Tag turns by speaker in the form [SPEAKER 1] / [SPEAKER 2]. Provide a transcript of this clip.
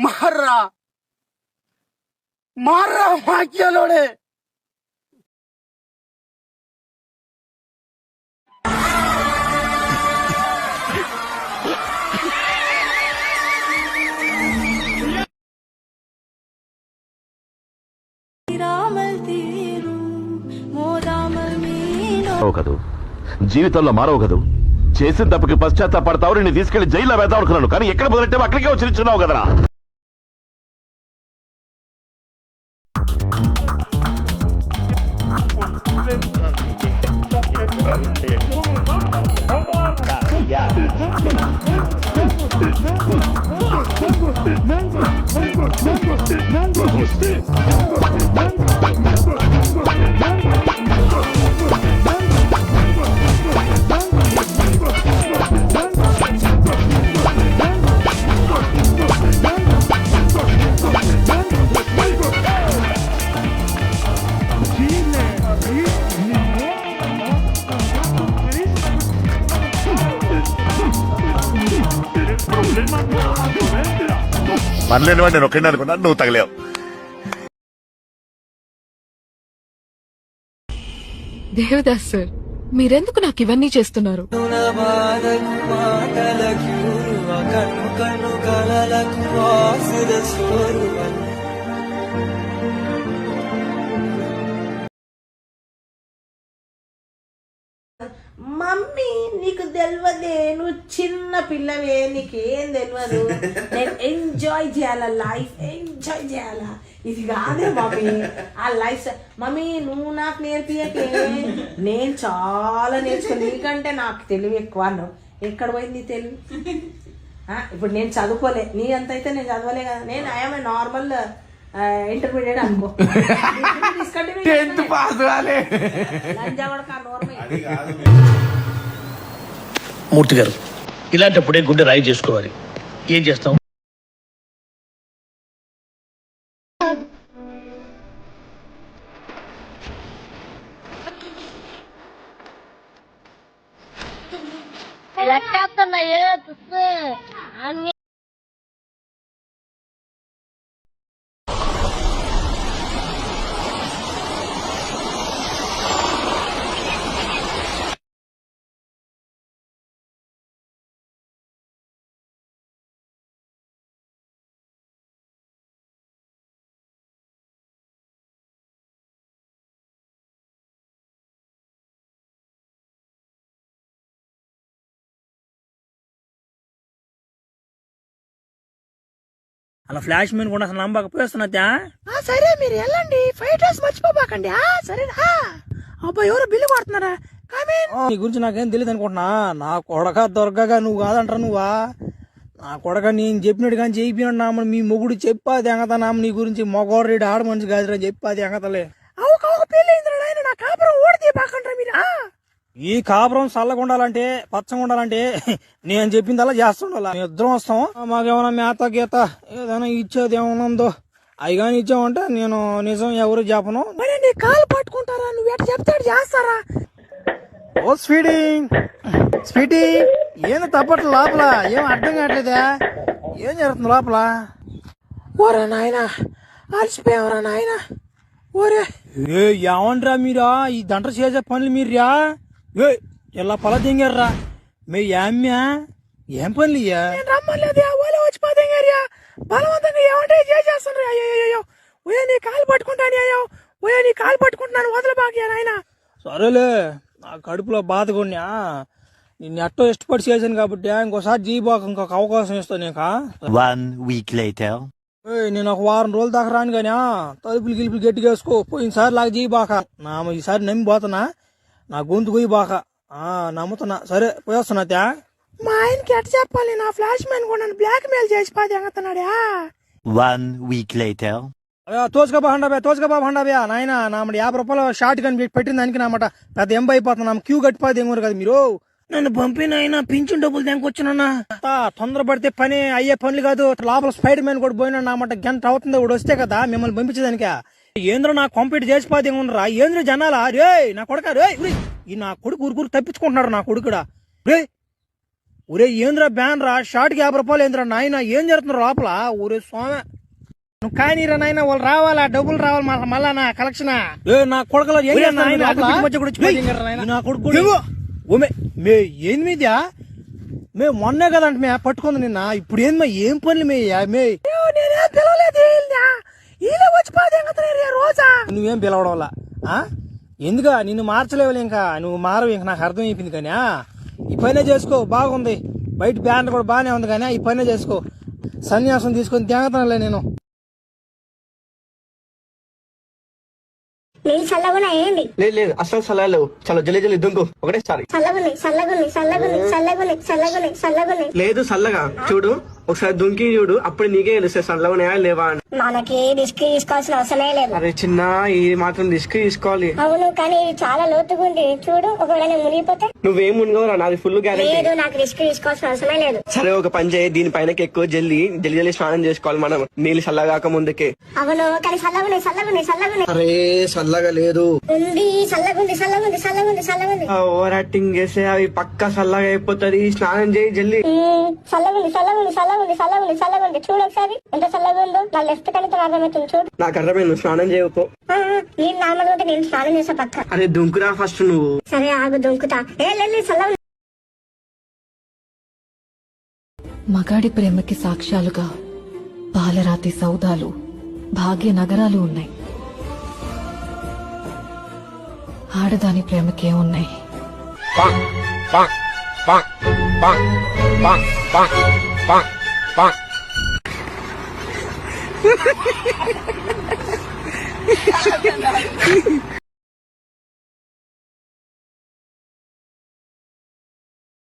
[SPEAKER 1] मारा मारा माक्यालोड़े
[SPEAKER 2] కదూ జీవితంలో మారవు కదూ చేసిన తప్పకి పశ్చాత్తాపడతావు నిన్ను తీసుకెళ్లి జైల్లో వేద్దాం అనుకున్నాను కానీ ఎక్కడ మొదలెట్టావు అక్కడికే వచ్చి నిల్చున్నావు కదరా పనిలేని వాడు నేను ఒక్కడే అనుకున్నా నువ్వు తగలేవు
[SPEAKER 3] దేవదాస్ సార్ మీరెందుకు నాకు ఇవన్నీ చేస్తున్నారు?
[SPEAKER 4] మమ్మీ నీకు తెలియదే, నువ్వు చిన్న పిల్లవే, నీకేం తెలియదు. నేను ఎంజాయ్ చేయాలా, లైఫ్ ఎంజాయ్ చేయాలా, ఇది కాదే మమ్మీ ఆ లైఫ్. మమ్మీ నువ్వు నాకు నేర్పియకే, నేను చాలా నేర్చుకో, నీకంటే నాకు తెలివి ఎక్కువ. ఎక్కడ పోయింది తెలివి? ఇప్పుడు నేను చదువుకోలే, నీ అంత అయితే నేను చదవలే కదా. నేను ఐఎమ్ నార్మల్ ఇంటర్మీడియట్ అనుకో.
[SPEAKER 5] మూర్తి గారు ఇలాంటప్పుడే గుండె రాయి చేసుకోవాలి. ఏం చేస్తాం?
[SPEAKER 6] అలా ఫ్లాష్ మ్యాన్ కూడా అసలు నమ్మకపోయిస్తున్నా.
[SPEAKER 4] సరే మీరు వెళ్ళండి, ఫ్రైడ్ రైస్ మర్చిపోబాకండి. సరేనా? అబ్బా ఎవరో బిల్లు కొడుతున్నారా?
[SPEAKER 6] నీ గురించి నాకేం తెలియదు అనుకుంటున్నా. నా కొడక దొరకగా నువ్వు కాదంటారా నువ్వా? నా కొడక నేను చెప్పినట్టు కానీ చేయిపోయినా మీ మొగుడు చెప్పాది ఎంగతనా నీ గురించి. మొగోడు ఆడ మనిషి కాదురా చెప్పాది ఎంగతలే.
[SPEAKER 4] నా కాపురం ఓడితీయబాకంటారా మీరు?
[SPEAKER 6] ఈ కాపురం చల్లగా ఉండాలంటే పచ్చగా ఉండాలంటే నేను చెప్పిందల్లా చేస్తుండాల. ఇద్దరం వస్తాం. మాకేమైనా మేత గీత ఏదైనా ఇచ్చేది ఏమైనా ఉందో అవి కానీ ఇచ్చామంటే నేను నిజం ఎవరు చెప్పను.
[SPEAKER 4] మరి నీ కాలు పట్టుకుంటారా? నువ్వు ఎట్లా చెప్తాడు చేస్తారా?
[SPEAKER 6] ఓ స్వీటీ స్వీటీ ఏంది తప్పట్లు లోపల? ఏం అర్థం కావట్లేదా? ఏం జరుగుతుంది లోపల?
[SPEAKER 4] ఓరా నాయన అలసిపోయావరా నాయన. ఓరే
[SPEAKER 6] ఏమంటారా మీరా? ఈ దంట చేసే పనులు మీరా? ఇలా పొల దింగారా మీ ఏమ్యా? ఏం పనులు ఇయ్యా?
[SPEAKER 4] రమ్మలేదు వచ్చిపోతాయ్యా. బలవంతంగా ఏమంటే చేసేస్తున్నారు. అయ్యో ఓయే నీ కాలు పట్టుకుంటాను. అయ్యో ఓయే నీ కాలు పట్టుకుంటున్నాను, వదలబాకయ్యా నాయన.
[SPEAKER 6] సరేలే నా కడుపులో బాధ కొన్నా. నిన్ను ఎట్టో ఇష్టపడి చేశాను కాబట్టి ఇంకోసారి జీబాక ఇంకొక అవకాశం ఇస్తాను నీకా.
[SPEAKER 7] 1 week later.
[SPEAKER 6] నేను ఒక వారం రోజుల దాకా రాను కానీ తలుపులు గిలుపులు గట్టిగా వేసుకో. పోయినసారి లాగా జీబాక. నా ఈసారి నమ్మిపోతున్నా. నా గొంతు కొయ్యిబాక. నమ్ముతున్నా. సరే పోయేస్తున్నా.
[SPEAKER 4] మా ఆయనకి ఎట్ట చెప్పాలి? నా ఫ్లాష్ మ్యాన్ కూడా బ్లాక్ మెయిల్ చేసి పాదేస్తున్నాడా?
[SPEAKER 7] 1 week later.
[SPEAKER 6] తోచుగా బాగుండా నాయన. నా 50 రూపాయలు షార్ట్ కని పెట్టిన దానికి నామాట పెద్ద ఎంబ అయిపోతున్నా. క్యూ కట్టిపోతే ఏమో కదా మీరు. నన్ను పంపిన అయినా పింఛన్ డబ్బులు తెంకొచ్చునన్నా తొందరపడితే పని అయ్యే పనులు కాదు. లోపల స్పైడర్ మ్యాన్ కూడా పోయినా అన్నమాట. గంట అవుతుంది కూడా వస్తే కదా మిమ్మల్ని పంపించేదానిక. ఏంద్ర నా కంప్లీట్ చేసిపోతే ఉండరా ఏంద్ర జనాలా రే నా కొడుక రే ఈ నా కొడుకు ఊరుకూరు తప్పించుకుంటున్నాడు నా కొడుకుడా రే. ఒరే ఏంద్ర బ్యాన్ రా షార్ట్కి 50 రూపాయలు ఏంద్రా నాయన ఏం జరుగుతున్నారు లోపల. ఊరే స్వామి నువ్వు కానీరా నాయన వాళ్ళు రావాలా డబ్బులు రావాలి మళ్ళా నా కలెక్షన్ నా కొడుకులో నా కొడుకు మే ఏంది మీద్యా మే మొన్నే కదంట మే పట్టుకుంది నిన్న. ఇప్పుడు ఏంది ఏం పనులు మే రోజా నువ్వేం పిలవడం వల్ల ఎందుక నిన్ను మార్చలేవు ఇంకా నువ్వు మారవు ఇంకా నాకు అర్థం అయిపోయింది. కానీ ఈ పనే చేసుకో బాగుంది. బయట బ్యాన్ కూడా బాగానే ఉంది కానీ ఈ పనే చేసుకో. సన్యాసం తీసుకొని తేగతానులే నేను.
[SPEAKER 1] నీళ్ళు చల్లగున్నా ఏంటి?
[SPEAKER 8] లేదు లేదు అసలు సలహా లేవు. చాలా జల్లి జల్లి దుంకు ఒకటేసారి.
[SPEAKER 1] చల్లగున్నాయి చల్లగున్నాయి చల్లగున్నాయి చల్లగున్నాయి చల్లగున్నాయి చల్లగున్నాయి.
[SPEAKER 8] లేదు చల్లగా చూడు ఒకసారి దుంకి చూడు అప్పుడు నీకే తెలుస్తాయి చల్లగున్నాయా లేవా అని.
[SPEAKER 1] మనకి రిస్క్ తీసుకోవాల్సిన అవసరమే లేదు.
[SPEAKER 8] అరే చిన్న ఇది మాత్రం రిస్క్ తీసుకోవాలి.
[SPEAKER 1] అవును కానీ ఇది చాలా లోతుగా ఉంది చూడు. ఒకవేళ నేను మునిగిపోతే
[SPEAKER 8] నువ్వేం మునిగోరా నాది ఫుల్ గ్యారెంటీ.
[SPEAKER 1] లేదు నాకు రిస్క్ తీసుకోవాల్సిన అవసరమే లేదు.
[SPEAKER 8] సరే ఒక పని చేయి దీనిపైనకి ఎక్కువ జల్లి జల్లి జల్లి స్నానం చేసుకోవాలి మనం నీళ్ళు చల్లగాక ముందుకే.
[SPEAKER 1] అవును కానీ చల్లగున్నాయి చల్లగున్నాయి చల్లగున్నాయి.
[SPEAKER 8] అరే చల్లగా లేదు
[SPEAKER 1] ఉంది చల్లగుంది చల్లగుంది చల్లగుంది చల్లగుంది.
[SPEAKER 8] ఓవర్ యాక్టింగ్ చేస్తే అవి పక్కా చల్లగా అయిపోతుంది. స్నానం చేయి జల్లి.
[SPEAKER 1] చల్లగుంది చల్లగుంది చల్లగుంది చల్లగుంది చల్లగుంది చూడు ఒకసారి ఎంత చల్లగా ఉందో. నా లెఫ్ట్ కనితో అర్థమవుతుంది చూడు.
[SPEAKER 8] నాకు అర్థమైంది స్నానం చేయకు.
[SPEAKER 1] నేను నార్మల్ ఉంటే నేను స్నానం చేసా పక్క.
[SPEAKER 8] అరే దుంకురా ఫస్ట్ నువ్వు.
[SPEAKER 1] సరే ఆగు దుంకుతా. చల్లగుంది.
[SPEAKER 3] మగాడి ప్రేమకి సాక్ష్యాలుగా పాలరాతి సౌదాలు భాగ్య నగరాలు ఉన్నాయి. ఆడదాని ప్రేమకేమున్నాయి?